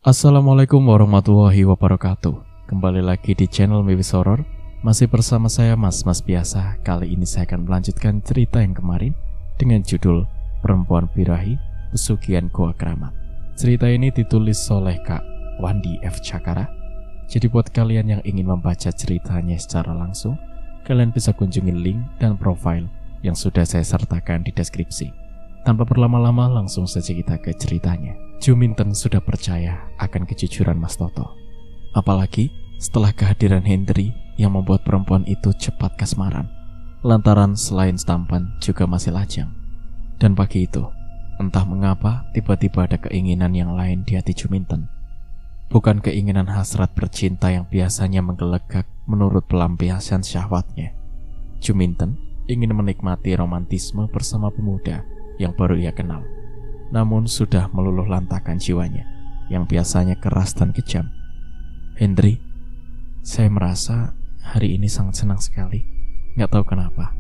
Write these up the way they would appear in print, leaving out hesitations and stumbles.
Assalamualaikum warahmatullahi wabarakatuh. Kembali lagi di channel Mewis Horror. Masih bersama saya Mas biasa. Kali ini saya akan melanjutkan cerita yang kemarin dengan judul Perempuan Birahi Pesugihan Goa Keramat. Cerita ini ditulis oleh Kak Wandi F. Cakara. Jadi buat kalian yang ingin membaca ceritanya secara langsung, kalian bisa kunjungi link dan profil yang sudah saya sertakan di deskripsi. Tanpa berlama-lama, langsung saja kita ke ceritanya. Juminten sudah percaya akan kejujuran Mas Toto. Apalagi setelah kehadiran Hendry yang membuat perempuan itu cepat kasmaran. Lantaran selain tampan juga masih lajang. Dan pagi itu, entah mengapa tiba-tiba ada keinginan yang lain di hati Juminten. Bukan keinginan hasrat bercinta yang biasanya menggelegak menurut pelampiasan syahwatnya. Juminten ingin menikmati romantisme bersama pemuda yang baru ia kenal, namun sudah meluluh lantakan jiwanya yang biasanya keras dan kejam. Hendry, saya merasa hari ini sangat senang sekali, gak tahu kenapa.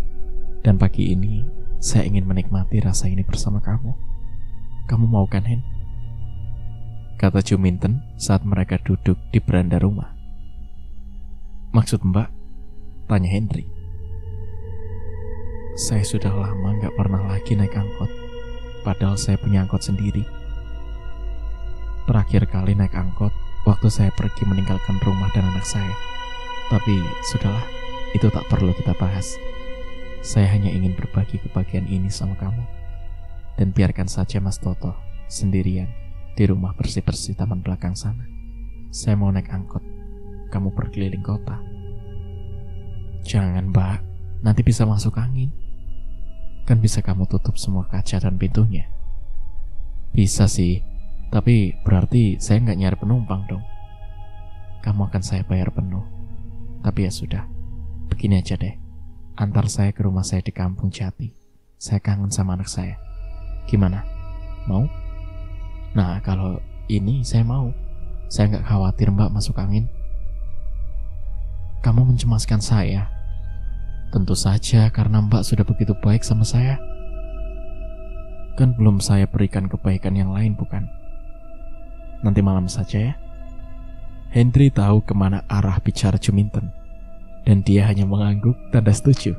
Dan pagi ini saya ingin menikmati rasa ini bersama kamu. Kamu mau kan, Hen? Kata Juminten saat mereka duduk di beranda rumah. Maksud Mbak? Tanya Hendry. Saya sudah lama gak pernah lagi naik angkot, padahal saya punya angkot sendiri. Terakhir kali naik angkot waktu saya pergi meninggalkan rumah dan anak saya. Tapi sudahlah, itu tak perlu kita bahas. Saya hanya ingin berbagi kebahagiaan ini sama kamu. Dan biarkan saja Mas Toto sendirian di rumah bersih-bersih taman belakang sana. Saya mau naik angkot, kamu berkeliling kota. Jangan Mbak, nanti bisa masuk angin. Kan bisa kamu tutup semua kaca dan pintunya. Bisa sih, tapi berarti saya nggak nyari penumpang dong. Kamu akan saya bayar penuh. Tapi ya sudah, begini aja deh. Antar saya ke rumah saya di Kampung Jati. Saya kangen sama anak saya. Gimana? Mau? Nah, kalau ini saya mau. Saya nggak khawatir Mbak masuk angin. Kamu mencemaskan saya. Tentu saja karena Mbak sudah begitu baik sama saya. Kan belum saya berikan kebaikan yang lain, bukan? Nanti malam saja ya. Hendry tahu kemana arah bicara Juminten, dan dia hanya mengangguk tanda setuju.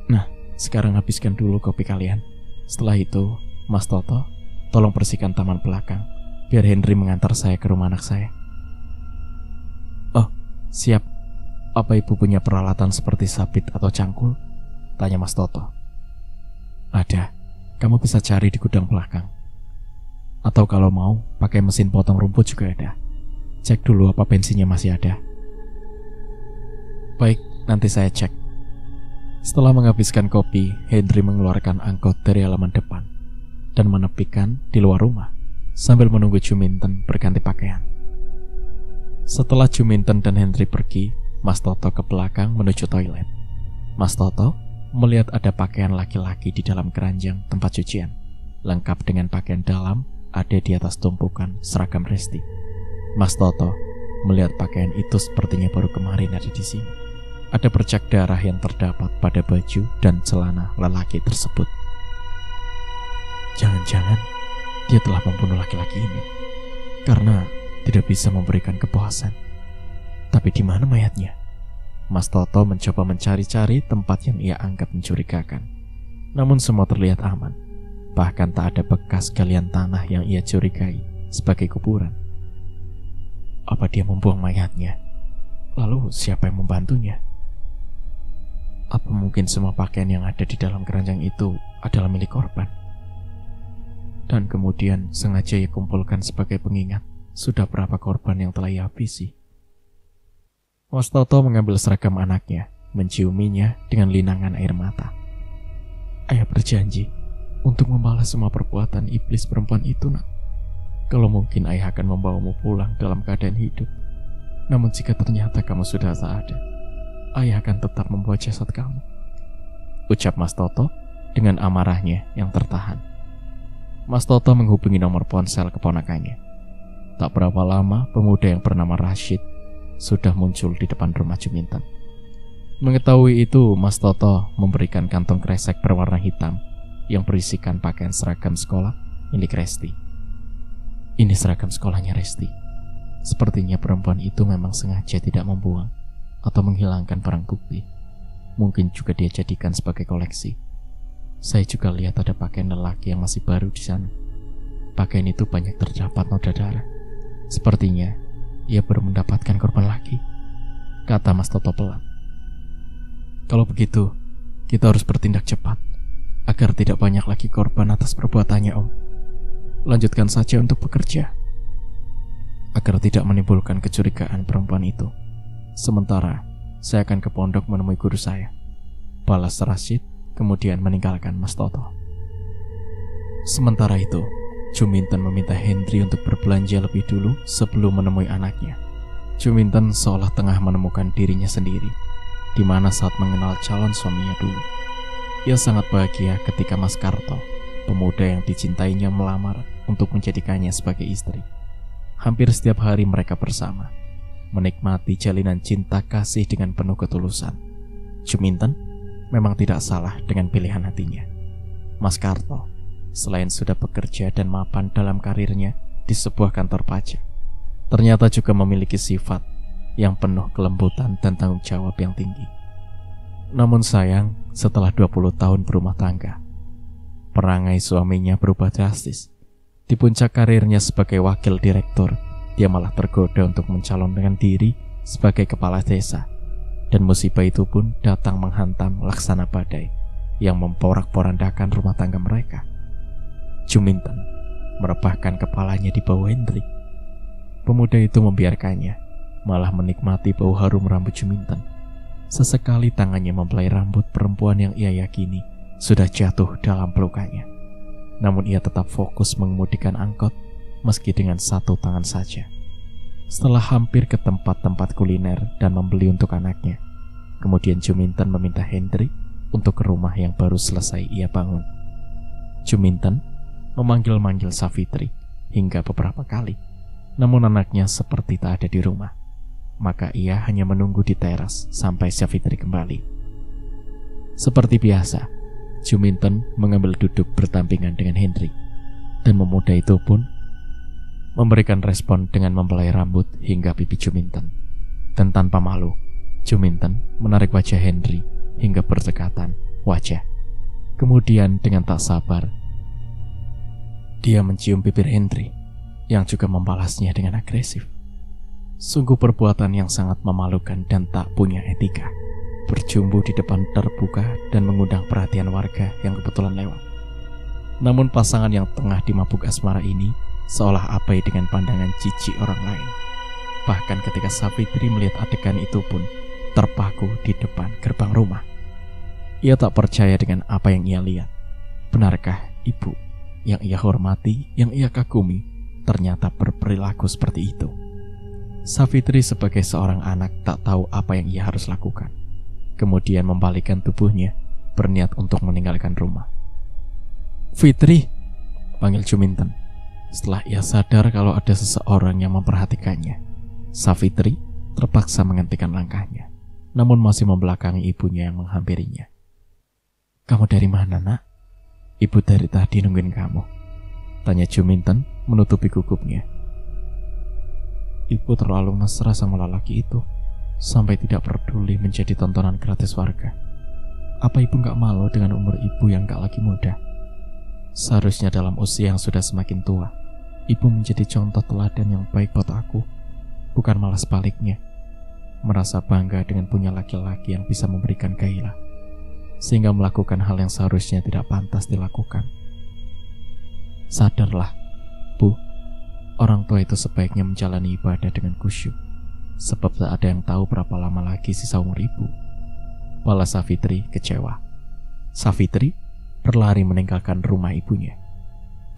Nah, sekarang habiskan dulu kopi kalian. Setelah itu, Mas Toto, tolong bersihkan taman belakang, biar Hendry mengantar saya ke rumah anak saya. Oh, siap. Apa ibu punya peralatan seperti sabit atau cangkul? Tanya Mas Toto. Ada, kamu bisa cari di gudang belakang. Atau kalau mau, pakai mesin potong rumput juga ada. Cek dulu apa bensinnya masih ada. Baik, nanti saya cek. Setelah menghabiskan kopi, Hendry mengeluarkan angkot dari halaman depan dan menepikan di luar rumah sambil menunggu Juminten berganti pakaian. Setelah Juminten dan Hendry pergi, Mas Toto ke belakang menuju toilet. Mas Toto melihat ada pakaian laki-laki di dalam keranjang tempat cucian, lengkap dengan pakaian dalam ada di atas tumpukan seragam Resti. Mas Toto melihat pakaian itu sepertinya baru kemarin ada di sini. Ada bercak darah yang terdapat pada baju dan celana lelaki tersebut. Jangan-jangan dia telah membunuh laki-laki ini karena tidak bisa memberikan kepuasan. Tapi di mana mayatnya? Mas Toto mencoba mencari-cari tempat yang ia anggap mencurigakan. Namun semua terlihat aman. Bahkan tak ada bekas galian tanah yang ia curigai sebagai kuburan. Apa dia membuang mayatnya? Lalu siapa yang membantunya? Apa mungkin semua pakaian yang ada di dalam keranjang itu adalah milik korban? Dan kemudian sengaja ia kumpulkan sebagai pengingat sudah berapa korban yang telah ia habisi. Mas Toto mengambil seragam anaknya, menciuminya dengan linangan air mata. Ayah berjanji untuk membalas semua perbuatan iblis perempuan itu, nak. Kalau mungkin ayah akan membawamu pulang dalam keadaan hidup. Namun jika ternyata kamu sudah tak ada, ayah akan tetap membawa jasad kamu. Ucap Mas Toto dengan amarahnya yang tertahan. Mas Toto menghubungi nomor ponsel keponakannya. Tak berapa lama, pemuda yang bernama Rashid sudah muncul di depan rumah Juminten. Mengetahui itu, Mas Toto memberikan kantong kresek berwarna hitam yang berisikan pakaian seragam sekolah milik Resti. Ini seragam sekolahnya Resti. Sepertinya perempuan itu memang sengaja tidak membuang atau menghilangkan barang bukti. Mungkin juga dia jadikan sebagai koleksi. Saya juga lihat ada pakaian lelaki yang masih baru di sana. Pakaian itu banyak terdapat noda darah. Sepertinya ia baru mendapatkan korban lagi, kata Mas Toto pelan. Kalau begitu, kita harus bertindak cepat agar tidak banyak lagi korban atas perbuatannya, Om. Lanjutkan saja untuk bekerja agar tidak menimbulkan kecurigaan perempuan itu. Sementara saya akan ke pondok menemui guru saya, balas Rashid, kemudian meninggalkan Mas Toto. Sementara itu, Juminten meminta Hendri untuk berbelanja lebih dulu sebelum menemui anaknya. Juminten seolah tengah menemukan dirinya sendiri, di mana saat mengenal calon suaminya dulu. Ia sangat bahagia ketika Mas Karto, pemuda yang dicintainya, melamar untuk menjadikannya sebagai istri. Hampir setiap hari mereka bersama, menikmati jalinan cinta kasih dengan penuh ketulusan. Juminten memang tidak salah dengan pilihan hatinya. Mas Karto, selain sudah bekerja dan mapan dalam karirnya di sebuah kantor pajak, ternyata juga memiliki sifat yang penuh kelembutan dan tanggung jawab yang tinggi. Namun sayang, setelah 20 tahun berumah tangga, perangai suaminya berubah drastis. Di puncak karirnya sebagai wakil direktur, dia malah tergoda untuk mencalonkan diri sebagai kepala desa. Dan musibah itu pun datang menghantam laksana badai yang memporak-porandakan rumah tangga mereka. Juminten merebahkan kepalanya di bawah Hendri. Pemuda itu membiarkannya, malah menikmati bau harum rambut Juminten. Sesekali tangannya membelai rambut perempuan yang ia yakini sudah jatuh dalam pelukannya. Namun ia tetap fokus mengemudikan angkot meski dengan satu tangan saja. Setelah hampir ke tempat-tempat kuliner dan membeli untuk anaknya, kemudian Juminten meminta Hendri untuk ke rumah yang baru selesai ia bangun. Juminten memanggil-manggil Safitri hingga beberapa kali, namun anaknya seperti tak ada di rumah. Maka ia hanya menunggu di teras sampai Safitri kembali. Seperti biasa, Juminten mengambil duduk berdampingan dengan Hendri, dan pemuda itu pun memberikan respon dengan membelai rambut hingga pipi Juminten. Dan tanpa malu, Juminten menarik wajah Hendri hingga berdekatan wajah. Kemudian dengan tak sabar, dia mencium bibir Hendri yang juga membalasnya dengan agresif. Sungguh perbuatan yang sangat memalukan dan tak punya etika, berjumbu di depan terbuka dan mengundang perhatian warga yang kebetulan lewat. Namun pasangan yang tengah dimabuk asmara ini seolah abai dengan pandangan jijik orang lain. Bahkan ketika Safitri melihat adegan itu pun terpaku di depan gerbang rumah. Ia tak percaya dengan apa yang ia lihat. Benarkah ibu yang ia hormati, yang ia kagumi, ternyata berperilaku seperti itu? Safitri sebagai seorang anak tak tahu apa yang ia harus lakukan. Kemudian membalikkan tubuhnya, berniat untuk meninggalkan rumah. "Fitri," panggil Juminten. Setelah ia sadar kalau ada seseorang yang memperhatikannya, Safitri terpaksa menghentikan langkahnya, namun masih membelakangi ibunya yang menghampirinya. "Kamu dari mana, Nak?" "Ibu dari tadi nungguin kamu," tanya Juminten menutupi gugupnya. Ibu terlalu mesra sama lelaki itu, sampai tidak peduli menjadi tontonan gratis warga. Apa ibu gak malu dengan umur ibu yang gak lagi muda? Seharusnya dalam usia yang sudah semakin tua, ibu menjadi contoh teladan yang baik buat aku, bukan malah sebaliknya, merasa bangga dengan punya laki-laki yang bisa memberikan gairah, sehingga melakukan hal yang seharusnya tidak pantas dilakukan. Sadarlah, Bu, orang tua itu sebaiknya menjalani ibadah dengan khusyuk, sebab tak ada yang tahu berapa lama lagi sisa umur ibu. Balas Safitri kecewa. Safitri berlari meninggalkan rumah ibunya.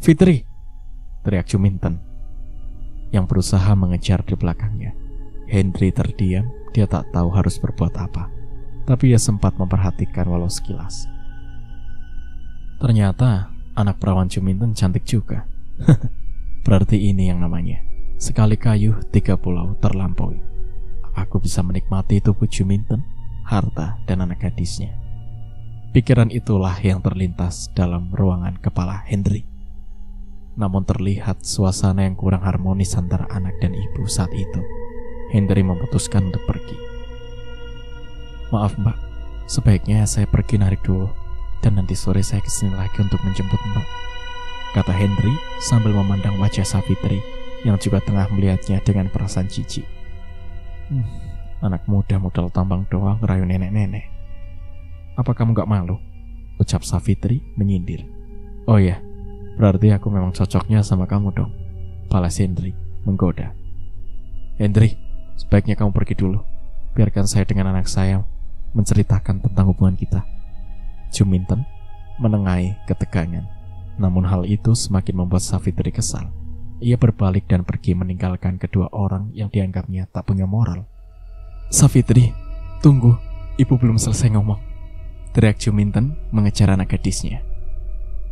"Fitri!" teriak Juminten yang berusaha mengejar di belakangnya. Hendri terdiam, dia tak tahu harus berbuat apa, tapi ia sempat memperhatikan walau sekilas. Ternyata anak perawan Juminten cantik juga. Berarti ini yang namanya sekali kayu 3 pulau terlampaui. Aku bisa menikmati tubuh Juminten, harta, dan anak gadisnya. Pikiran itulah yang terlintas dalam ruangan kepala Hendri. namun terlihat suasana yang kurang harmonis antara anak dan ibu saat itu. Hendry memutuskan untuk pergi. "Maaf mbak, sebaiknya saya pergi narik dulu, dan nanti sore saya kesini lagi untuk menjemput mbak," kata Hendry sambil memandang wajah Savitri yang juga tengah melihatnya dengan perasaan jijik. Anak muda modal tambang doang ngerayu nenek-nenek. "Apa kamu gak malu?" ucap Savitri menyindir. "Oh ya, berarti aku memang cocoknya sama kamu dong," balas Hendry menggoda. "Hendry, sebaiknya kamu pergi dulu. Biarkan saya dengan anak saya menceritakan tentang hubungan kita." Juminten menengahi ketegangan. Namun hal itu semakin membuat Savitri kesal. Ia berbalik dan pergi meninggalkan kedua orang yang dianggapnya tak punya moral. "Savitri, tunggu, ibu belum selesai ngomong," teriak Juminten mengejar anak gadisnya.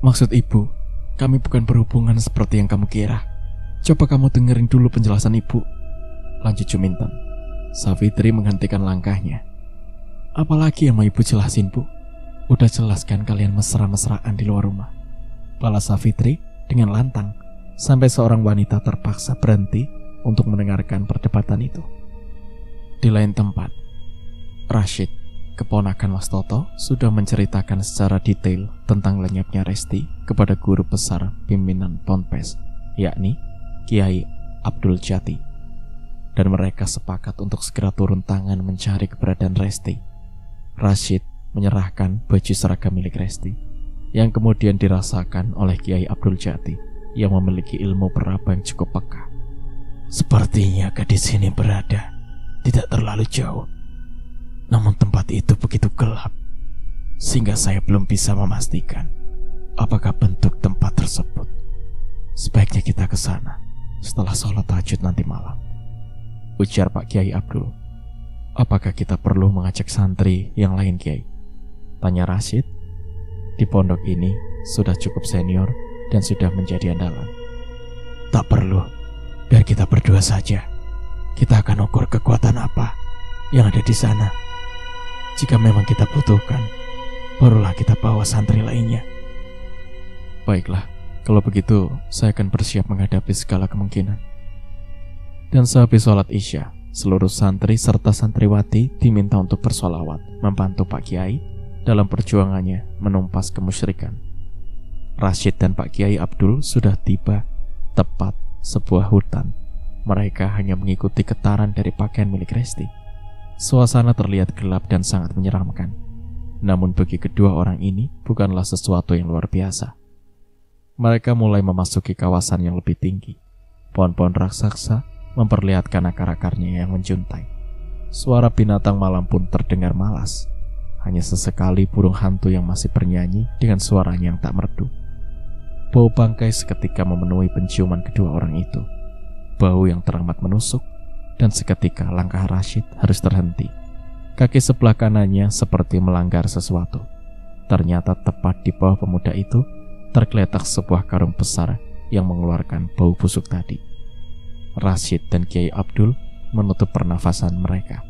"Maksud ibu, kami bukan berhubungan seperti yang kamu kira. Coba kamu dengerin dulu penjelasan ibu," lanjut Juminten. Savitri menghentikan langkahnya. "Apalagi yang mau ibu jelasin, Bu? Udah jelas kan kalian mesra-mesraan di luar rumah," balas Savitri dengan lantang, sampai seorang wanita terpaksa berhenti untuk mendengarkan perdebatan itu. Di lain tempat, Rashid, keponakan Mas Toto, sudah menceritakan secara detail tentang lenyapnya Resti kepada guru besar pimpinan Ponpes, yakni Kiai Abdul Jati. Dan mereka sepakat untuk segera turun tangan mencari keberadaan Resti. Rashid menyerahkan baju seragam milik Resti, yang kemudian dirasakan oleh Kiai Abdul Jati yang memiliki ilmu peraba yang cukup peka. "Sepertinya gadis ini berada tidak terlalu jauh, namun tempat itu begitu gelap sehingga saya belum bisa memastikan apakah bentuk tempat tersebut. Sebaiknya kita ke sana setelah sholat tahajud nanti malam," ujar Pak Kiai Abdul. "Apakah kita perlu mengajak santri yang lain, Kiai?" tanya Rashid. Di pondok ini sudah cukup senior dan sudah menjadi andalan. "Tak perlu, biar kita berdua saja. Kita akan ukur kekuatan apa yang ada di sana. Jika memang kita butuhkan, barulah kita bawa santri lainnya." "Baiklah, kalau begitu saya akan bersiap menghadapi segala kemungkinan." Dan sehabis sholat Isya, seluruh santri serta santriwati diminta untuk bersolawat membantu Pak Kiai dalam perjuangannya menumpas kemusyrikan. Rashid dan Pak Kiai Abdul sudah tiba tepat sebuah hutan. Mereka hanya mengikuti getaran dari pakaian milik Resti. Suasana terlihat gelap dan sangat menyeramkan. Namun bagi kedua orang ini bukanlah sesuatu yang luar biasa. Mereka mulai memasuki kawasan yang lebih tinggi. Pohon-pohon raksasa memperlihatkan akar-akarnya yang menjuntai. Suara binatang malam pun terdengar malas. Hanya sesekali burung hantu yang masih bernyanyi dengan suaranya yang tak merdu. Bau bangkai seketika memenuhi penciuman kedua orang itu. Bau yang teramat menusuk, dan seketika langkah Rashid harus terhenti. Kaki sebelah kanannya seperti melanggar sesuatu. Ternyata tepat di bawah pemuda itu tergeletak sebuah karung besar yang mengeluarkan bau busuk tadi. Rashid dan Kiai Abdul menutup pernafasan mereka.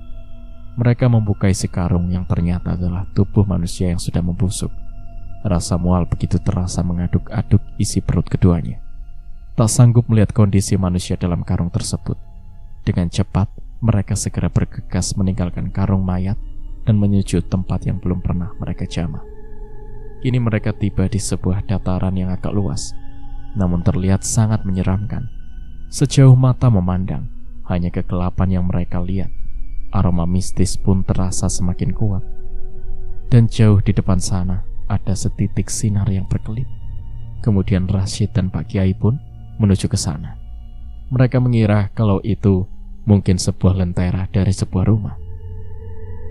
Mereka membuka isi karung yang ternyata adalah tubuh manusia yang sudah membusuk. Rasa mual begitu terasa mengaduk-aduk isi perut keduanya. Tak sanggup melihat kondisi manusia dalam karung tersebut. Dengan cepat, mereka segera bergegas meninggalkan karung mayat dan menuju tempat yang belum pernah mereka jamah. Kini mereka tiba di sebuah dataran yang agak luas, namun terlihat sangat menyeramkan. Sejauh mata memandang, hanya kegelapan yang mereka lihat. Aroma mistis pun terasa semakin kuat. Dan jauh di depan sana, ada setitik sinar yang berkelip. Kemudian Rashid dan Pak Kiai pun menuju ke sana. Mereka mengira kalau itu mungkin sebuah lentera dari sebuah rumah.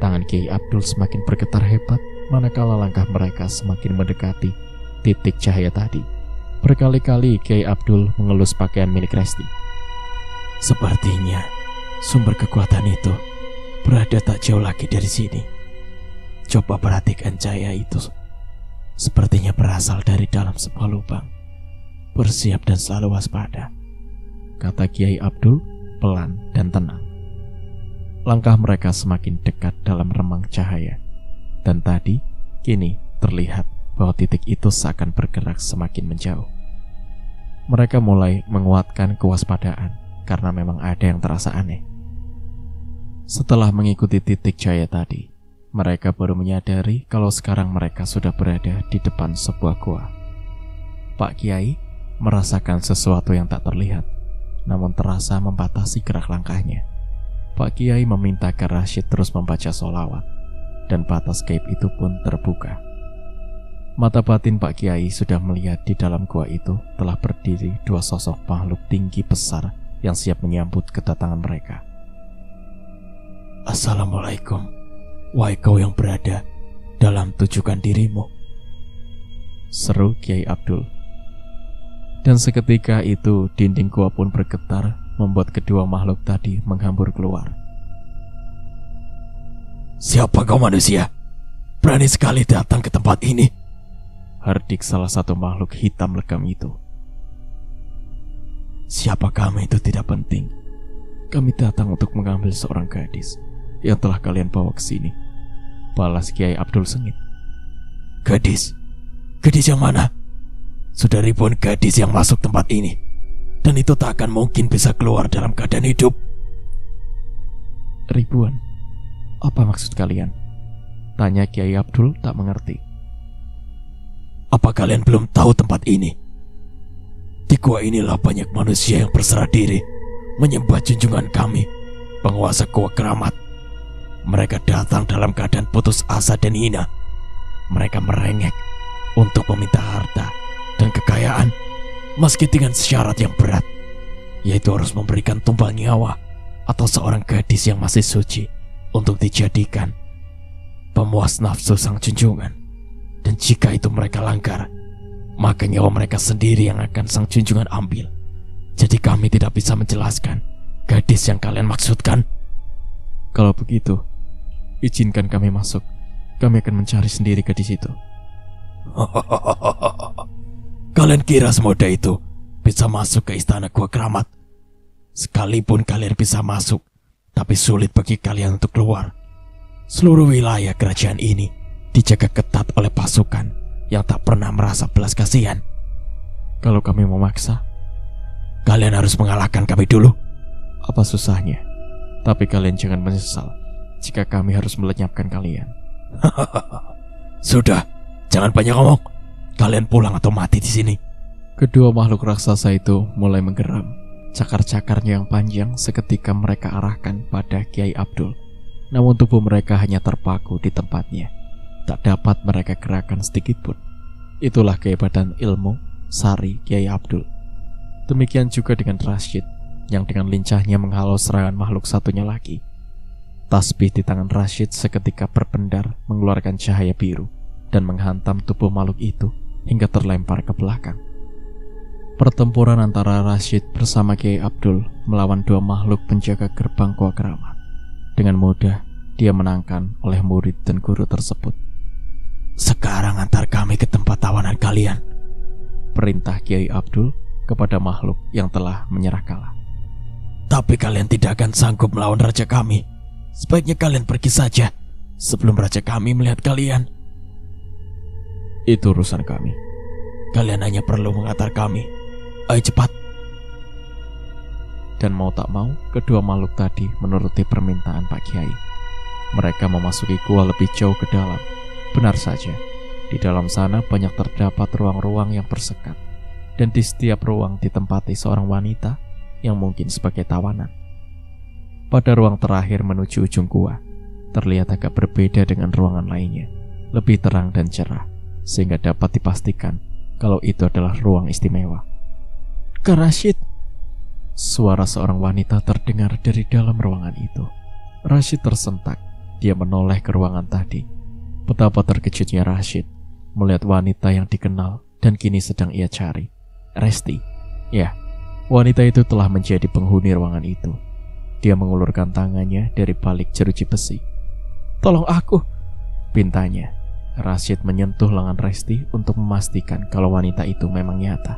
Tangan Kiai Abdul semakin bergetar hebat manakala langkah mereka semakin mendekati titik cahaya tadi. Berkali-kali Kiai Abdul mengelus pakaian milik Resti. "Sepertinya sumber kekuatan itu berada tak jauh lagi dari sini. Coba perhatikan cahaya itu. Sepertinya berasal dari dalam sebuah lubang. Bersiap dan selalu waspada," kata Kiai Abdul pelan dan tenang. Langkah mereka semakin dekat dalam remang cahaya. Dan tadi, kini terlihat bahwa titik itu seakan bergerak semakin menjauh. Mereka mulai menguatkan kewaspadaan karena memang ada yang terasa aneh. Setelah mengikuti titik cahaya tadi, mereka baru menyadari kalau sekarang mereka sudah berada di depan sebuah gua. Pak Kiai merasakan sesuatu yang tak terlihat, namun terasa membatasi gerak langkahnya. Pak Kiai meminta ke Rashid terus membaca sholawat, dan batas gaib itu pun terbuka. Mata batin Pak Kiai sudah melihat di dalam gua itu telah berdiri dua sosok makhluk tinggi besar yang siap menyambut kedatangan mereka. Assalamualaikum, wahai kau yang berada dalam tujukan dirimu, seru Kiai Abdul. Dan seketika itu dinding gua pun bergetar, membuat kedua makhluk tadi menghambur keluar. Siapa kau manusia? Berani sekali datang ke tempat ini, hardik salah satu makhluk hitam legam itu. Siapa kami itu tidak penting. Kami datang untuk mengambil seorang gadis yang telah kalian bawa ke sini, balas Kiai Abdul sengit. Gadis? Gadis yang mana? Sudah ribuan gadis yang masuk tempat ini, dan itu tak akan mungkin bisa keluar dalam keadaan hidup. Ribuan? Apa maksud kalian? Tanya Kiai Abdul tak mengerti. Apa kalian belum tahu tempat ini? Di gua inilah banyak manusia yang berserah diri menyembah junjungan kami, penguasa gua keramat. Mereka datang dalam keadaan putus asa dan hina. Mereka merengek untuk meminta harta dan kekayaan, meski dengan syarat yang berat, yaitu harus memberikan tumbal nyawa atau seorang gadis yang masih suci untuk dijadikan pemuas nafsu sang junjungan. Dan jika itu mereka langgar, maka nyawa mereka sendiri yang akan sang junjungan ambil. Jadi kami tidak bisa menjelaskan gadis yang kalian maksudkan. Kalau begitu, izinkan kami masuk. Kami akan mencari sendiri gadis itu. Kalian kira semudah itu bisa masuk ke istana gua keramat? Sekalipun kalian bisa masuk, tapi sulit bagi kalian untuk keluar. Seluruh wilayah kerajaan ini dijaga ketat oleh pasukan yang tak pernah merasa belas kasihan. Kalau kami memaksa, kalian harus mengalahkan kami dulu. Apa susahnya? Tapi kalian jangan menyesal jika kami harus melenyapkan kalian. Sudah, jangan banyak ngomong. Kalian pulang atau mati di sini. Kedua makhluk raksasa itu mulai menggeram. Cakar-cakarnya yang panjang seketika mereka arahkan pada Kiai Abdul. Namun tubuh mereka hanya terpaku di tempatnya. Tak dapat mereka gerakan sedikit pun. Itulah kehebatan ilmu sari Kiai Abdul. Demikian juga dengan Rashid, yang dengan lincahnya menghalau serangan makhluk satunya lagi. Tasbih di tangan Rashid seketika berpendar mengeluarkan cahaya biru dan menghantam tubuh makhluk itu hingga terlempar ke belakang. Pertempuran antara Rashid bersama Kiai Abdul melawan dua makhluk penjaga gerbang gua keramat. Dengan mudah dia menangkan oleh murid dan guru tersebut. Sekarang antar kami ke tempat tawanan kalian, perintah Kiai Abdul kepada makhluk yang telah menyerah kalah. Tapi kalian tidak akan sanggup melawan raja kami. Sebaiknya kalian pergi saja sebelum raja kami melihat kalian. Itu urusan kami. Kalian hanya perlu mengantar kami. Ayo cepat. Dan mau tak mau, kedua makhluk tadi menuruti permintaan Pak Kiai. Mereka memasuki gua lebih jauh ke dalam. Benar saja, di dalam sana banyak terdapat ruang-ruang yang bersekat, dan di setiap ruang ditempati seorang wanita yang mungkin sebagai tawanan. Pada ruang terakhir menuju ujung gua, terlihat agak berbeda dengan ruangan lainnya, lebih terang dan cerah, sehingga dapat dipastikan kalau itu adalah ruang istimewa. Kak Rashid, suara seorang wanita terdengar dari dalam ruangan itu. Rashid tersentak, dia menoleh ke ruangan tadi. Betapa terkejutnya Rashid melihat wanita yang dikenal dan kini sedang ia cari, Resti. Ya, wanita itu telah menjadi penghuni ruangan itu. Dia mengulurkan tangannya dari balik jeruji besi. Tolong aku, pintanya. Rashid menyentuh lengan Resti untuk memastikan kalau wanita itu memang nyata.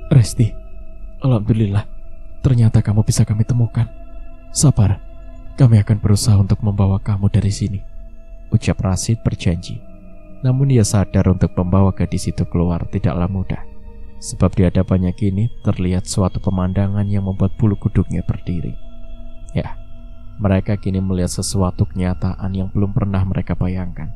Resti, alhamdulillah, ternyata kamu bisa kami temukan. Sabar, kami akan berusaha untuk membawa kamu dari sini, ucap Rashid berjanji. Namun ia sadar untuk membawa gadis itu keluar tidaklah mudah. sebab di hadapannya kini terlihat suatu pemandangan yang membuat bulu kuduknya berdiri. Ya, mereka kini melihat sesuatu kenyataan yang belum pernah mereka bayangkan.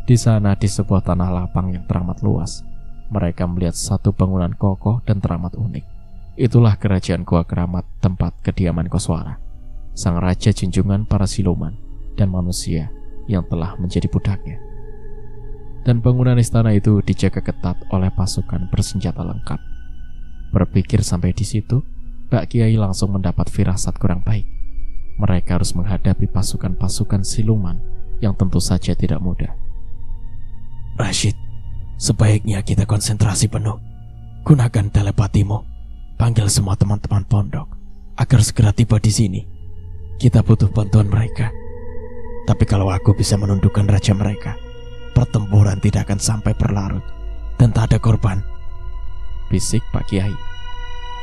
Di sana, di sebuah tanah lapang yang teramat luas, mereka melihat satu bangunan kokoh dan teramat unik. Itulah kerajaan Gua Keramat, tempat kediaman Koswara, sang raja junjungan para siluman dan manusia yang telah menjadi budaknya. Dan bangunan istana itu dijaga ketat oleh pasukan bersenjata lengkap. Berpikir sampai di situ, Pak Kiai langsung mendapat firasat kurang baik. Mereka harus menghadapi pasukan-pasukan siluman yang tentu saja tidak mudah. Rashid, sebaiknya kita konsentrasi penuh. Gunakan telepatimu. Panggil semua teman-teman pondok agar segera tiba di sini. Kita butuh bantuan mereka. Tapi kalau aku bisa menundukkan raja mereka, pertempuran tidak akan sampai berlarut dan tak ada korban. Bisik Pak Kiai.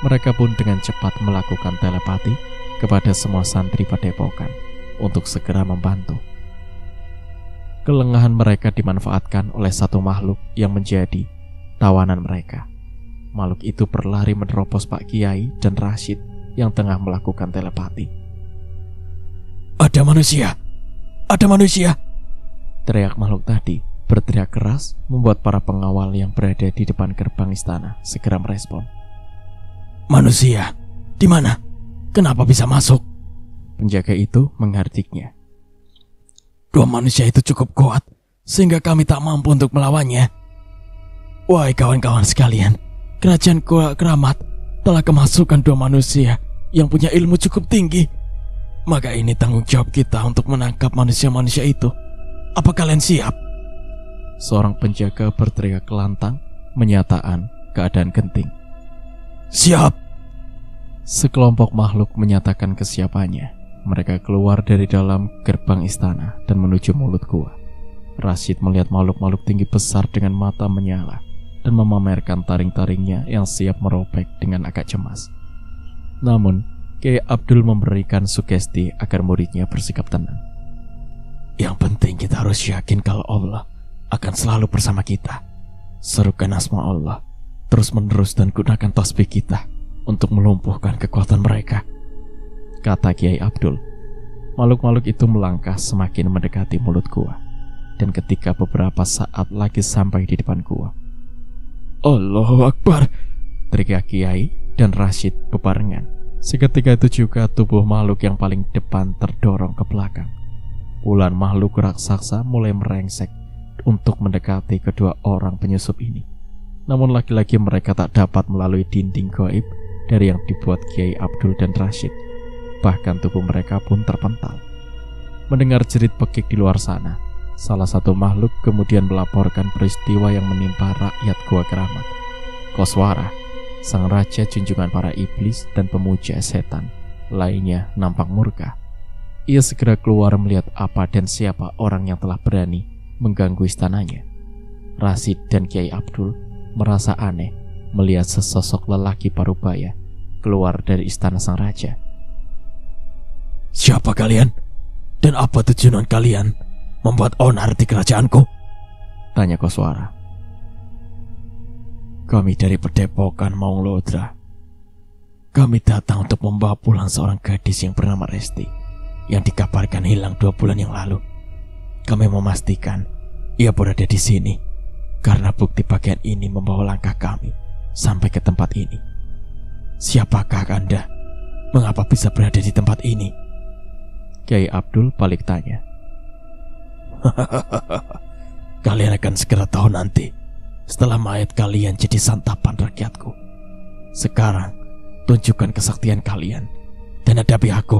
Mereka pun dengan cepat melakukan telepati kepada semua santri padepokan untuk segera membantu. Kelengahan mereka dimanfaatkan oleh satu makhluk yang menjadi tawanan mereka. Makhluk itu berlari menerobos Pak Kiai dan Rashid yang tengah melakukan telepati. Ada manusia! Ada manusia! Teriak makhluk tadi berteriak keras membuat para pengawal yang berada di depan gerbang istana segera merespon. Manusia? Di mana? Kenapa bisa masuk? Penjaga itu menghardiknya. Dua manusia itu cukup kuat sehingga kami tak mampu untuk melawannya. Wahai kawan-kawan sekalian, kerajaan Gua Keramat telah kemasukan dua manusia yang punya ilmu cukup tinggi. Maka ini tanggung jawab kita untuk menangkap manusia-manusia itu. Apa kalian siap? Seorang penjaga berteriak lantang menyatakan keadaan genting. Siap! Sekelompok makhluk menyatakan kesiapannya. Mereka keluar dari dalam gerbang istana dan menuju mulut gua. Rashid melihat makhluk-makhluk tinggi besar dengan mata menyala dan memamerkan taring-taringnya yang siap merobek dengan agak cemas. Namun, Kiai Abdul memberikan sugesti agar muridnya bersikap tenang. Yang penting kita harus yakin kalau Allah akan selalu bersama kita. Serukan asma Allah terus-menerus dan gunakan tasbih kita untuk melumpuhkan kekuatan mereka, kata Kiai Abdul. Makhluk-makhluk itu melangkah semakin mendekati mulut gua. Dan ketika beberapa saat lagi sampai di depan gua, Allahu Akbar, teriak Kiai dan Rashid bebarengan. Seketika itu juga tubuh makhluk yang paling depan terdorong ke belakang. Puluhan makhluk raksasa mulai merengsek untuk mendekati kedua orang penyusup ini. Namun lagi-lagi mereka tak dapat melalui dinding gaib dari yang dibuat Kiai Abdul dan Rashid. Bahkan tubuh mereka pun terpental. Mendengar jerit pekik di luar sana, salah satu makhluk kemudian melaporkan peristiwa yang menimpa rakyat Gua Keramat. Koswara, sang raja junjungan para iblis dan pemuja setan lainnya, nampak murka. Ia segera keluar melihat apa dan siapa orang yang telah berani mengganggu istananya. Rashid dan Kiai Abdul merasa aneh melihat sesosok lelaki parubaya keluar dari istana sang raja. Siapa kalian? Dan apa tujuan kalian membuat onar di kerajaanku? Tanya Koswara. Kami dari Padepokan Maung Lodra. Kami datang untuk membawa pulang seorang gadis yang bernama Resti, yang dikabarkan hilang 2 bulan yang lalu. Kami memastikan ia berada di sini karena bukti bagian ini membawa langkah kami sampai ke tempat ini. Siapakah Anda? Mengapa bisa berada di tempat ini? Kiai Abdul balik tanya. Kalian akan segera tahu nanti, setelah mayat kalian jadi santapan rakyatku. Sekarang, tunjukkan kesaktian kalian dan hadapi aku.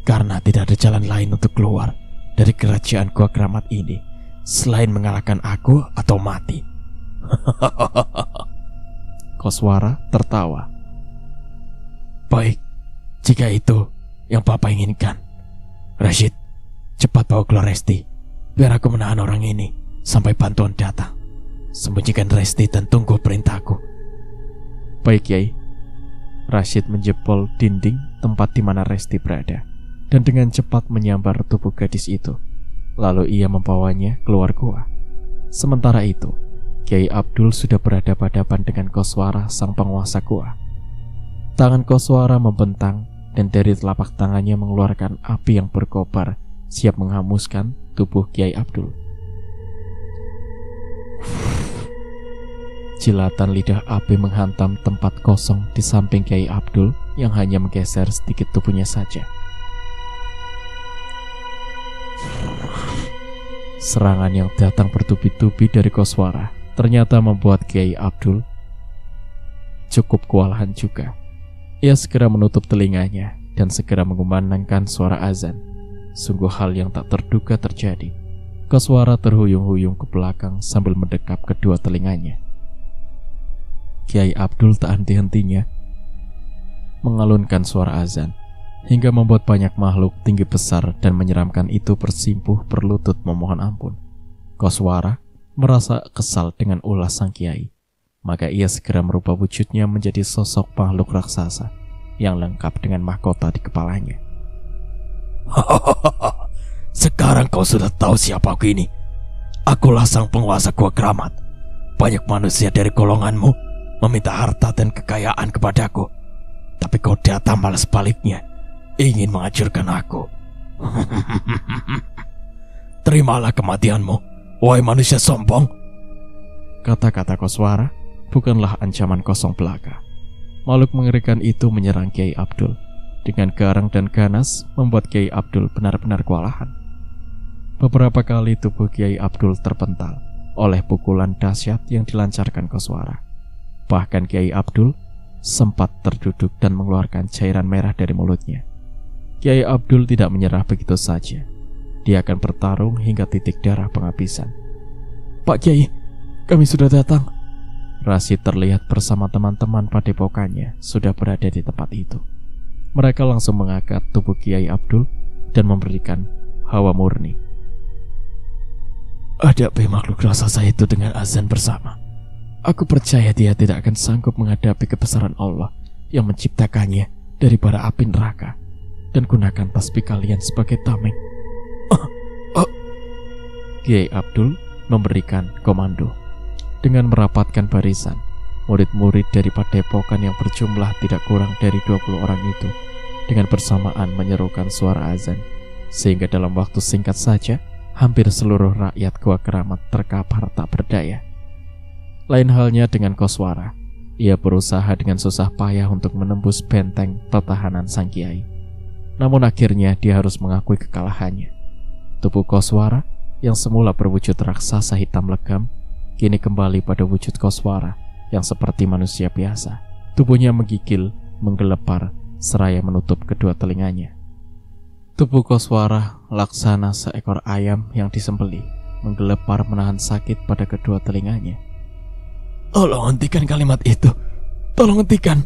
Karena tidak ada jalan lain untuk keluar dari kerajaan Gua Keramat ini selain mengalahkan aku atau mati. Koswara tertawa. Baik, jika itu yang Bapak inginkan. Rashid, cepat bawa keluar Resti, biar aku menahan orang ini sampai bantuan datang. Sembunyikan Resti dan tunggu perintahku. Baik, Kiai. Rashid menjebol dinding tempat di mana Resti berada dan dengan cepat menyambar tubuh gadis itu. Lalu ia membawanya keluar gua. Sementara itu, Kiai Abdul sudah berhadapan-hadapan dengan Koswara, sang penguasa gua. Tangan Koswara membentang dan dari telapak tangannya mengeluarkan api yang berkobar, siap menghanguskan tubuh Kiai Abdul. Jilatan lidah api menghantam tempat kosong di samping Kiai Abdul yang hanya menggeser sedikit tubuhnya saja. Serangan yang datang bertubi-tubi dari Koswara ternyata membuat Kiai Abdul cukup kewalahan juga. Ia segera menutup telinganya dan segera mengumandangkan suara azan. Sungguh hal yang tak terduga terjadi. Koswara terhuyung-huyung ke belakang sambil mendekap kedua telinganya. Kiai Abdul tak henti-hentinya mengalunkan suara azan hingga membuat banyak makhluk tinggi besar dan menyeramkan itu bersimpuh berlutut memohon ampun. Koswara merasa kesal dengan ulah sang kiai, maka ia segera merubah wujudnya menjadi sosok makhluk raksasa yang lengkap dengan mahkota di kepalanya. Sekarang kau sudah tahu siapa aku ini. Akulah sang penguasa Gua Keramat. Banyak manusia dari golonganmu meminta harta dan kekayaan kepadaku, tapi kau datang malah sebaliknya, ingin menghancurkan aku. Terimalah kematianmu, wahai manusia sombong. Kata-kata Koswara bukanlah ancaman kosong belaka. Makhluk mengerikan itu menyerang Kiai Abdul dengan garang dan ganas, membuat Kiai Abdul benar-benar kewalahan. Beberapa kali tubuh Kiai Abdul terpental oleh pukulan dahsyat yang dilancarkan Koswara. Bahkan Kiai Abdul sempat terduduk dan mengeluarkan cairan merah dari mulutnya. Kiai Abdul tidak menyerah begitu saja. Dia akan bertarung hingga titik darah penghabisan. Pak Kiai, kami sudah datang. Rasid terlihat bersama teman-teman padepokannya sudah berada di tempat itu. Mereka langsung mengangkat tubuh Kiai Abdul dan memberikan hawa murni. Hadapi makhluk raksasa itu dengan azan bersama. Aku percaya dia tidak akan sanggup menghadapi kebesaran Allah yang menciptakannya dari bara api neraka, dan gunakan tasbih kalian sebagai tameng. Kiai Abdul memberikan komando. Dengan merapatkan barisan, murid-murid dari padepokan yang berjumlah tidak kurang dari 20 orang itu dengan bersamaan menyerukan suara azan, sehingga dalam waktu singkat saja hampir seluruh rakyat Gua Keramat terkapar tak berdaya. Lain halnya dengan Koswara. Ia berusaha dengan susah payah untuk menembus benteng pertahanan sang kiai. Namun akhirnya dia harus mengakui kekalahannya. Tubuh Koswara yang semula berwujud raksasa hitam legam kini kembali pada wujud Koswara yang seperti manusia biasa. Tubuhnya menggigil, menggelepar, seraya menutup kedua telinganya. Tubuh Koswara laksana seekor ayam yang disembelih, menggelepar menahan sakit pada kedua telinganya. Tolong hentikan kalimat itu. Tolong hentikan.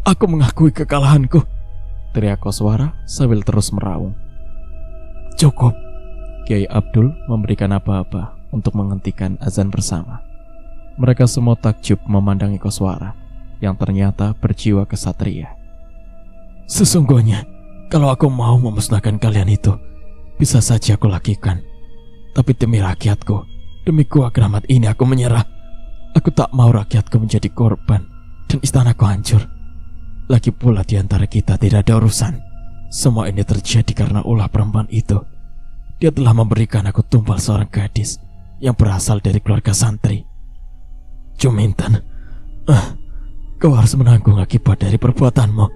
Aku mengakui kekalahanku, teriak Koswara sambil terus meraung. Cukup. Kiai Abdul memberikan aba-aba untuk menghentikan azan bersama. Mereka semua takjub memandangi Koswara yang ternyata berjiwa kesatria. Sesungguhnya, kalau aku mau memusnahkan kalian itu, bisa saja aku lakukan. Tapi demi rakyatku, demi Gua Keramat ini aku menyerah. Aku tak mau rakyatku menjadi korban dan istanaku hancur. Lagi pula di antara kita tidak ada urusan. Semua ini terjadi karena ulah perempuan itu. Dia telah memberikan aku tumbal seorang gadis yang berasal dari keluarga santri. Juminten, kau harus menanggung akibat dari perbuatanmu.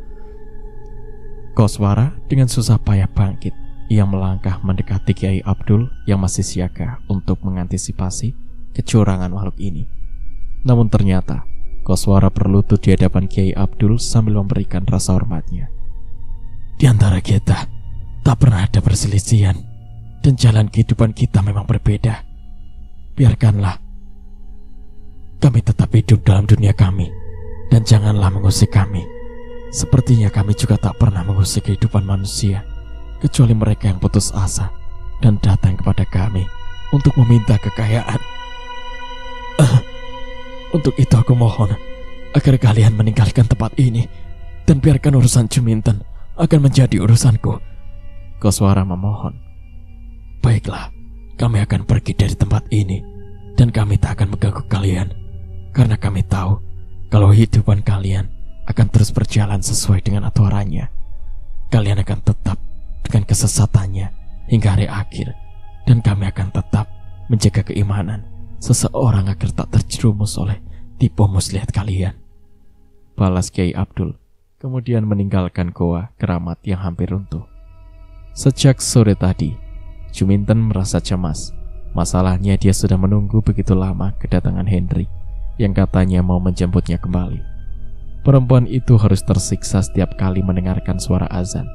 Koswara dengan susah payah bangkit. Ia melangkah mendekati Kiai Abdul yang masih siaga untuk mengantisipasi kecurangan makhluk ini. Namun ternyata Koswara berlutut di hadapan Kiai Abdul sambil memberikan rasa hormatnya. Di antara kita tak pernah ada perselisihan, dan jalan kehidupan kita memang berbeda. Biarkanlah kami tetap hidup dalam dunia kami, dan janganlah mengusik kami. Sepertinya kami juga tak pernah mengusik kehidupan manusia, kecuali mereka yang putus asa dan datang kepada kami untuk meminta kekayaan. Untuk itu aku mohon agar kalian meninggalkan tempat ini dan biarkan urusan Juminten akan menjadi urusanku. Koswara memohon. Baiklah, kami akan pergi dari tempat ini Dan kami tak akan mengganggu kalian, karena kami tahu kalau kehidupan kalian akan terus berjalan sesuai dengan aturannya. Kalian akan tetap dengan kesesatannya hingga hari akhir, dan kami akan tetap menjaga keimanan seseorang agar tak terjerumus oleh tipu muslihat kalian. Balas Kiai Abdul, kemudian meninggalkan goa keramat yang hampir runtuh. Sejak sore tadi, Juminten merasa cemas. Masalahnya dia sudah menunggu begitu lama kedatangan Henry yang katanya mau menjemputnya kembali. Perempuan itu harus tersiksa setiap kali mendengarkan suara azan.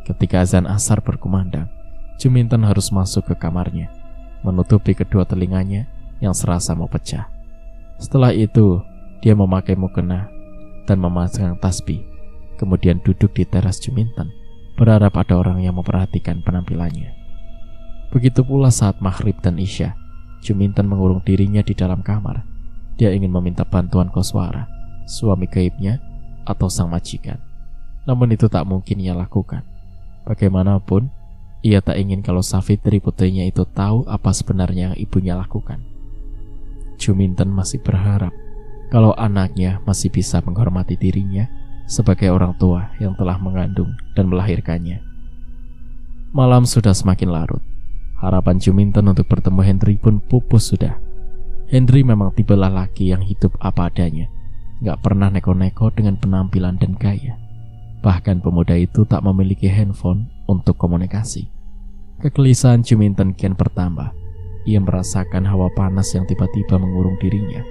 Ketika azan asar berkumandang, Juminten harus masuk ke kamarnya, menutupi kedua telinganya yang serasa mau pecah. Setelah itu, dia memakai mukena dan memasang tasbih, kemudian duduk di teras Juminten, berharap ada orang yang memperhatikan penampilannya. Begitu pula saat maghrib dan isya, Juminten mengurung dirinya di dalam kamar. Dia ingin meminta bantuan Koswara, suami gaibnya atau sang majikan. Namun itu tak mungkin ia lakukan. Bagaimanapun, ia tak ingin kalau Safitri putrinya itu tahu apa sebenarnya yang ibunya lakukan. Juminten masih berharap kalau anaknya masih bisa menghormati dirinya sebagai orang tua yang telah mengandung dan melahirkannya. Malam sudah semakin larut. Harapan Juminten untuk bertemu Henry pun pupus sudah. Henry memang tipe lelaki yang hidup apa adanya, gak pernah neko-neko dengan penampilan dan gaya. Bahkan pemuda itu tak memiliki handphone untuk komunikasi. Kegelisahan Juminten kian bertambah. Ia merasakan hawa panas yang tiba-tiba mengurung dirinya.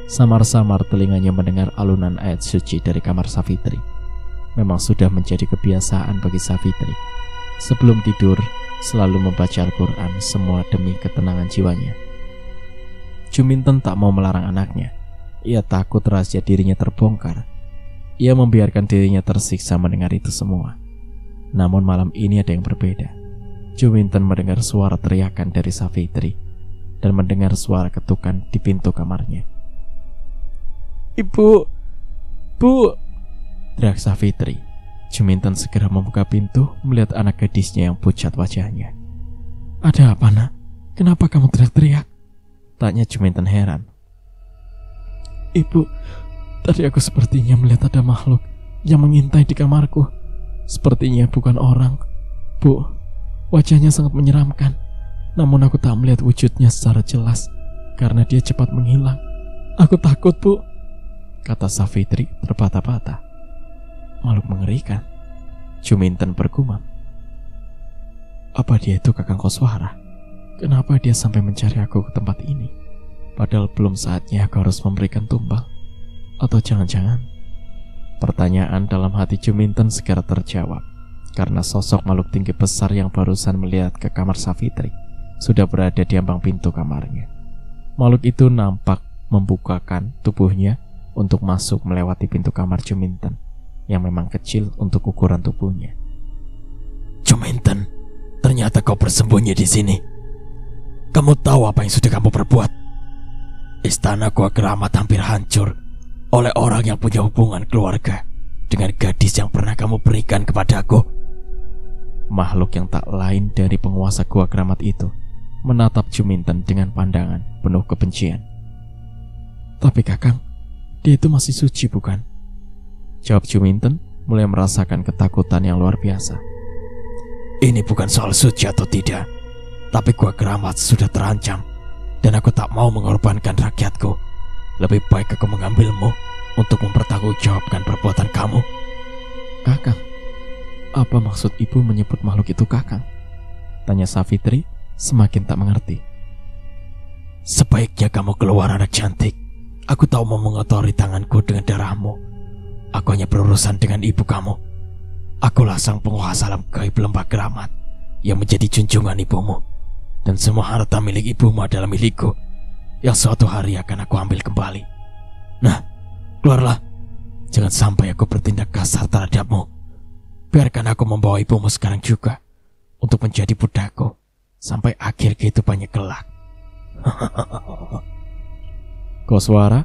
Samar-samar telinganya mendengar alunan ayat suci dari kamar Safitri. Memang sudah menjadi kebiasaan bagi Safitri. Sebelum tidur, selalu membaca Al-Quran, semua demi ketenangan jiwanya. Juminten tak mau melarang anaknya. Ia takut rahasia dirinya terbongkar. Ia membiarkan dirinya tersiksa mendengar itu semua. Namun malam ini ada yang berbeda. Juminten mendengar suara teriakan dari Safitri dan mendengar suara ketukan di pintu kamarnya. "Ibu, Bu!" teriak Safitri. Juminten segera membuka pintu melihat anak gadisnya yang pucat wajahnya. "Ada apa, Nak? Kenapa kamu teriak-teriak?" tanya Juminten heran. "Ibu, tadi aku sepertinya melihat ada makhluk yang mengintai di kamarku. Sepertinya bukan orang, Bu. Wajahnya sangat menyeramkan. Namun aku tak melihat wujudnya secara jelas karena dia cepat menghilang. Aku takut, Bu," kata Safitri terbata-bata. "Makhluk mengerikan," Juminten bergumam. "Apa dia itu Kakang Koswara? Kenapa dia sampai mencari aku ke tempat ini? Padahal belum saatnya aku harus memberikan tumbal. Atau jangan-jangan..." Pertanyaan dalam hati Juminten segera terjawab karena sosok makhluk tinggi besar yang barusan melihat ke kamar Safitri sudah berada di ambang pintu kamarnya. Makhluk itu nampak membukakan tubuhnya untuk masuk melewati pintu kamar Juminten yang memang kecil untuk ukuran tubuhnya. "Juminten, ternyata kau bersembunyi di sini. Kamu tahu apa yang sudah kamu perbuat? Istana Gua Keramat hampir hancur oleh orang yang punya hubungan keluarga dengan gadis yang pernah kamu berikan kepadaku." Makhluk yang tak lain dari penguasa Gua Keramat itu menatap Juminten dengan pandangan penuh kebencian. "Tapi Kakang, dia itu masih suci bukan?" jawab Juminten mulai merasakan ketakutan yang luar biasa. "Ini bukan soal suci atau tidak, tapi Gua Keramat sudah terancam dan aku tak mau mengorbankan rakyatku. Lebih baik aku mengambilmu untuk mempertanggungjawabkan perbuatan kamu." "Kakang, apa maksud ibu menyebut makhluk itu Kakang?" tanya Safitri semakin tak mengerti. "Sebaiknya kamu keluar, anak cantik. Aku tahu mau mengotori tanganku dengan darahmu. Aku hanya berurusan dengan ibu kamu. Akulah sang penguasa alam gaib Lembah Keramat yang menjadi junjungan ibumu. Dan semua harta milik ibumu adalah milikku, yang suatu hari akan aku ambil kembali. Nah, keluarlah. Jangan sampai aku bertindak kasar terhadapmu. Biarkan aku membawa ibumu sekarang juga untuk menjadi budakku sampai akhir kehidupannya kelak." Koswara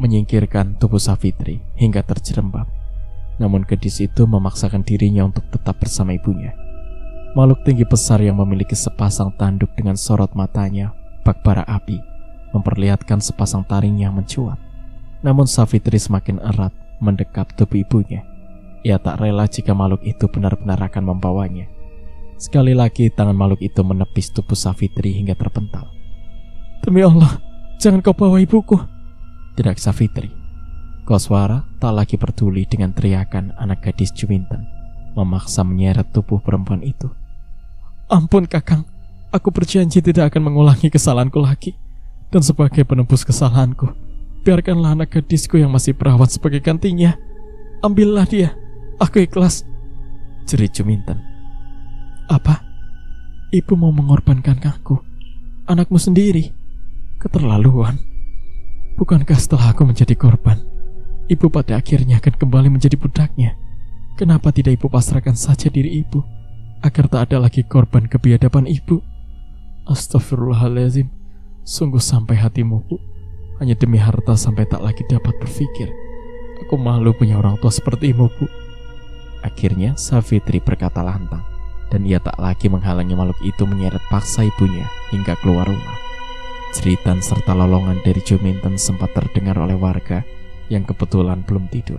menyingkirkan tubuh Safitri hingga terjerembab. Namun gadis itu memaksakan dirinya untuk tetap bersama ibunya. Makhluk tinggi besar yang memiliki sepasang tanduk dengan sorot matanya bak bara api, memperlihatkan sepasang taring yang mencuat. Namun Savitri semakin erat mendekap tubuh ibunya. Ia tak rela jika makhluk itu benar-benar akan membawanya. Sekali lagi tangan makhluk itu menepis tubuh Savitri hingga terpental. "Demi Allah, jangan kau bawa ibuku!" teriak Savitri. Koswara tak lagi peduli dengan teriakan anak gadis Juminten, memaksa menyeret tubuh perempuan itu. "Ampun Kakang, aku berjanji tidak akan mengulangi kesalahanku lagi. Dan sebagai penebus kesalahanku, biarkanlah anak gadisku yang masih perawat sebagai gantinya. Ambillah dia, aku ikhlas," jerit Juminten. "Apa? Ibu mau mengorbankan aku, anakmu sendiri? Keterlaluan. Bukankah setelah aku menjadi korban, ibu pada akhirnya akan kembali menjadi budaknya? Kenapa tidak ibu pasrahkan saja diri ibu, agar tak ada lagi korban kebiadaban ibu? Astagfirullahaladzim, sungguh sampai hatimu, Bu. Hanya demi harta sampai tak lagi dapat berpikir. Aku malu punya orang tua sepertimu, Bu." Akhirnya Savitri berkata lantang, dan ia tak lagi menghalangi makhluk itu menyeret paksa ibunya hingga keluar rumah. Jeritan serta lolongan dari Juminten sempat terdengar oleh warga yang kebetulan belum tidur.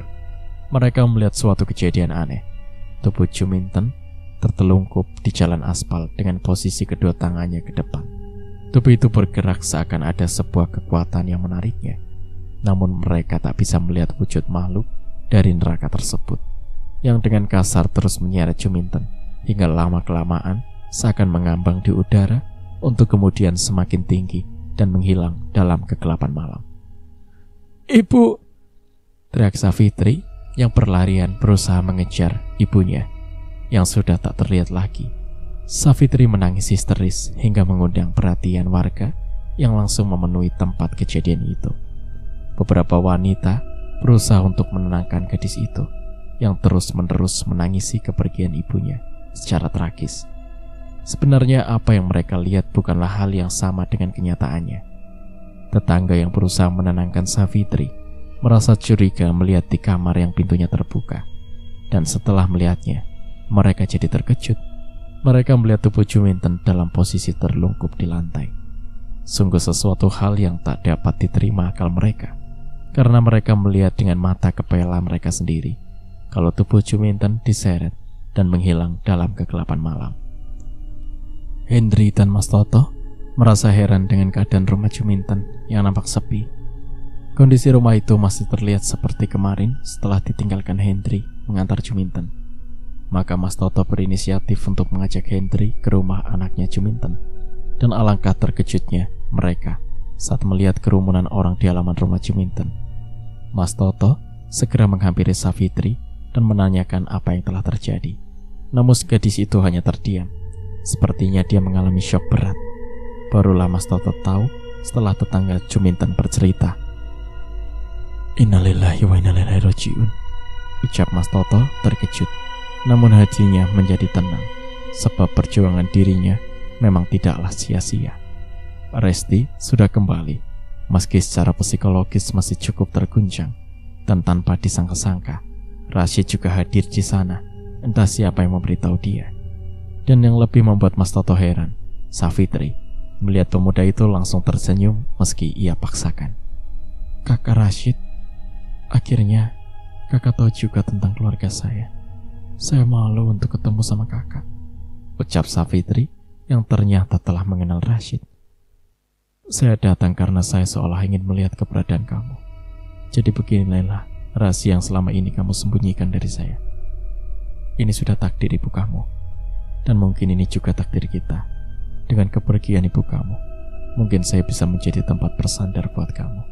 Mereka melihat suatu kejadian aneh. Tubuh Juminten tertelungkup di jalan aspal dengan posisi kedua tangannya ke depan. Tubuh itu bergerak seakan ada sebuah kekuatan yang menariknya. Namun mereka tak bisa melihat wujud makhluk dari neraka tersebut, yang dengan kasar terus menyeret Juminten hingga lama-kelamaan seakan mengambang di udara untuk kemudian semakin tinggi dan menghilang dalam kegelapan malam. "Ibu!" teriak Savitri yang berlarian berusaha mengejar ibunya yang sudah tak terlihat lagi. Savitri menangis histeris hingga mengundang perhatian warga yang langsung memenuhi tempat kejadian itu. Beberapa wanita berusaha untuk menenangkan gadis itu yang terus-menerus menangisi kepergian ibunya secara tragis. Sebenarnya apa yang mereka lihat bukanlah hal yang sama dengan kenyataannya. Tetangga yang berusaha menenangkan Savitri merasa curiga melihat di kamar yang pintunya terbuka, dan setelah melihatnya, mereka jadi terkejut. Mereka melihat tubuh Juminten dalam posisi terlungkup di lantai. Sungguh sesuatu hal yang tak dapat diterima akal mereka, karena mereka melihat dengan mata kepala mereka sendiri kalau tubuh Juminten diseret dan menghilang dalam kegelapan malam. Hendri dan Mas Toto merasa heran dengan keadaan rumah Juminten yang nampak sepi. Kondisi rumah itu masih terlihat seperti kemarin setelah ditinggalkan Hendri mengantar Juminten. Maka Mas Toto berinisiatif untuk mengajak Hendri ke rumah anaknya Juminten. Dan alangkah terkejutnya mereka saat melihat kerumunan orang di halaman rumah Juminten. Mas Toto segera menghampiri Savitri dan menanyakan apa yang telah terjadi. Namun gadis itu hanya terdiam. Sepertinya dia mengalami syok berat. Barulah Mas Toto tahu setelah tetangga Juminten bercerita. "Innalillahi wa inna ilaihi raji'un," ucap Mas Toto terkejut. Namun hatinya menjadi tenang, sebab perjuangan dirinya memang tidaklah sia-sia. Resti sudah kembali, meski secara psikologis masih cukup terguncang. Dan tanpa disangka-sangka, Rashid juga hadir di sana. Entah siapa yang memberitahu dia. Dan yang lebih membuat Mas Toto heran, Savitri melihat pemuda itu langsung tersenyum meski ia paksakan. "Kakak Rashid, akhirnya kakak tahu juga tentang keluarga saya. Saya malu untuk ketemu sama kakak," ucap Savitri yang ternyata telah mengenal Rashid. "Saya datang karena saya seolah ingin melihat keberadaan kamu. Jadi beginilah rahasia yang selama ini kamu sembunyikan dari saya. Ini sudah takdir ibu kamu, dan mungkin ini juga takdir kita. Dengan kepergian ibu kamu, mungkin saya bisa menjadi tempat bersandar buat kamu."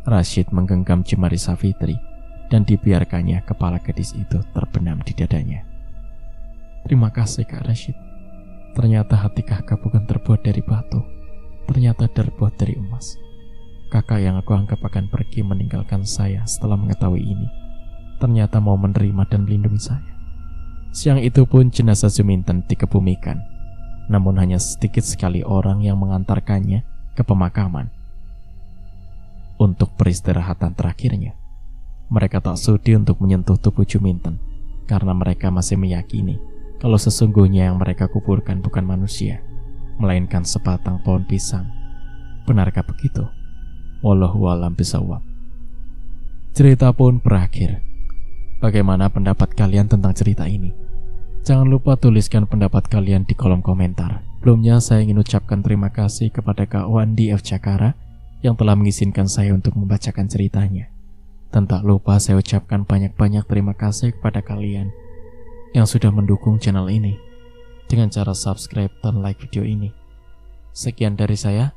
Rashid menggenggam jemari Savitri dan dibiarkannya kepala gadis itu terbenam di dadanya. "Terima kasih Kak Rashid. Ternyata hati kakak bukan terbuat dari batu, ternyata terbuat dari emas. Kakak yang aku anggap akan pergi meninggalkan saya setelah mengetahui ini, ternyata mau menerima dan melindungi saya." Siang itu pun jenazah Juminten dikebumikan, namun hanya sedikit sekali orang yang mengantarkannya ke pemakaman untuk peristirahatan terakhirnya. Mereka tak sudi untuk menyentuh tubuh Juminten karena mereka masih meyakini kalau sesungguhnya yang mereka kuburkan bukan manusia, melainkan sebatang pohon pisang Benarkah begitu? Wallahu a'lam bishawab. Cerita pun berakhir. Bagaimana pendapat kalian tentang cerita ini? Jangan lupa tuliskan pendapat kalian di kolom komentar. Sebelumnya saya ingin ucapkan terima kasih kepada Kak Wandi F. Cakara yang telah mengizinkan saya untuk membacakan ceritanya. Dan tak lupa saya ucapkan banyak-banyak terima kasih kepada kalian yang sudah mendukung channel ini dengan cara subscribe dan like video ini. Sekian dari saya.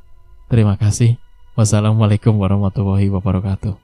Terima kasih. Wassalamualaikum warahmatullahi wabarakatuh.